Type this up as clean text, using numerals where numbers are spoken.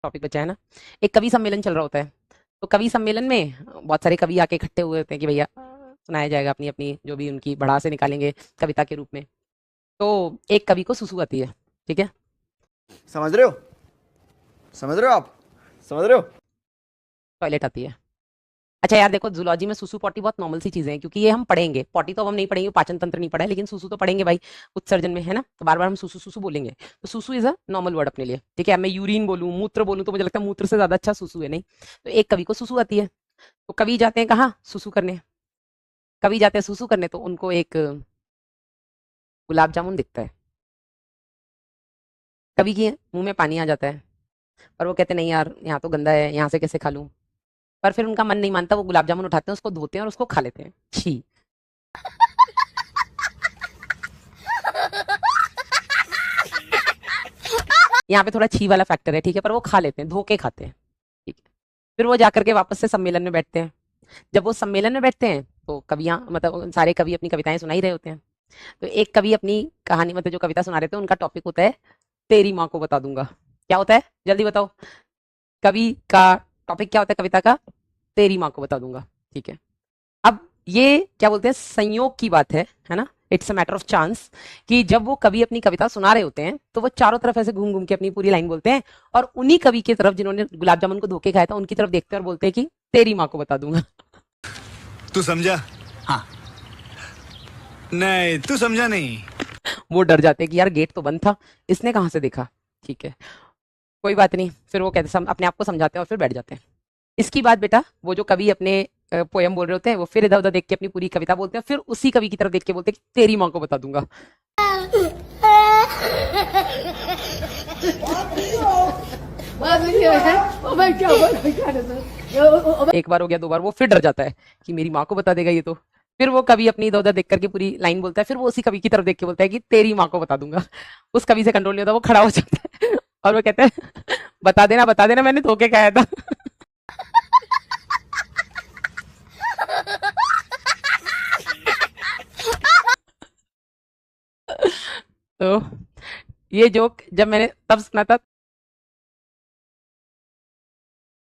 Topic बचा है ना। एक कवि सम्मेलन चल रहा होता है, तो कवि सम्मेलन में बहुत सारे कवि आके इकट्ठे हुए होते हैं कि भैया सुनाया जाएगा अपनी अपनी जो भी उनकी भड़ास से निकालेंगे कविता के रूप में। तो एक कवि को सुसु आती है, ठीक है। समझ रहे हो? समझ रहे हो आप? समझ रहे हो? टॉयलेट आती है। अच्छा यार देखो, जूलॉजी में सुसु पॉटी बहुत नॉर्मल सी चीजें हैं, क्योंकि ये हम पढ़ेंगे। पॉटी तो अब हम नहीं पढ़ेंगे, पाचन तंत्र नहीं पढ़ा है, लेकिन सुसु तो पढ़ेंगे भाई, उत्सर्जन में, है ना। तो बार बार हम सुसु सुसु बोलेंगे, तो सुसु इज अ नॉर्मल वर्ड अपने लिए, ठीक है। अब मैं यूरिन बोलूं, मूत्र बोलूं, तो मुझे लगता है मूत्र से ज्यादा अच्छा सुसु है, नहीं। तो एक कवि को सुसु आती है, तो कवि जाते हैं कहाँ, सुसु करने। कवि जाते हैं सुसु करने, तो उनको एक गुलाब जामुन दिखता है। कवि के मुंह में पानी आ जाता है, पर वो कहते नहीं यार, यहाँ तो गंदा है, यहाँ से कैसे खा लूं। पर फिर उनका मन नहीं मानता, वो गुलाब जामुन उठाते हैं, उसको धोते हैं और उसको खा लेते हैं। छी। यहाँ पे थोड़ा छी वाला फैक्टर है, ठीक है, पर वो खा लेते हैं, धो के खाते हैं, ठीक है। फिर वो जाकर के वापस से सम्मेलन में बैठते हैं। जब वो सम्मेलन में बैठते हैं, तो कवियां, मतलब सारे कवि अपनी कविताएं सुना ही रहे होते हैं। तो एक कवि अपनी कहानी, मतलब जो कविता सुना रहे थे, उनका टॉपिक होता है तेरी माँ को बता दूंगा। क्या होता है, जल्दी बताओ। कवि का टॉपिक क्या होता है कविता का? तेरी माँ को बता दूंगा, ठीक है। अब ये क्या बोलते हैं, संयोग की बात है ना। It's a matter of chance कि जब वो कवि अपनी कविता सुना रहे होते हैं, तो वो चारों तरफ ऐसे घूम घूम के अपनी पूरी लाइन बोलते हैं, और उन्हीं कवि की तरफ जिन्होंने गुलाब जामुन को धोखे खाया था, उनकी तरफ देखते हैं और बोलते हैं कि तेरी माँ को बता दूंगा। तू समझा? हाँ। नहीं, तू समझा नहीं। वो डर जाते हैं कि यार गेट तो बंद था, इसने कहाँ से देखा, ठीक है। कोई बात नहीं, फिर वो कहते अपने आप को समझाते हैं और फिर बैठ जाते हैं। इसकी बात बेटा, वो जो कवि अपने पोयम बोल रहे होते हैं, वो फिर इधर उधर देख के अपनी पूरी कविता बोलते हैं, फिर उसी कवि की तरफ देख के बोलते हैं कि तेरी माँ को बता दूंगा। एक बार हो गया, दो बार, वो फिर डर जाता है कि मेरी माँ को बता देगा ये तो। फिर वो कवि अपनी इधर उधर देख करके पूरी लाइन बोलता है, फिर वो उसी कवि की तरफ देख के बोलता है कि तेरी माँ को बता दूंगा। उस कवि से कंट्रोल नहीं होता, वो खड़ा हो जाता है और वो कहता है बता देना, मैंने धोखे खाया था। तो ये जोक जब मैंने तब सुना था,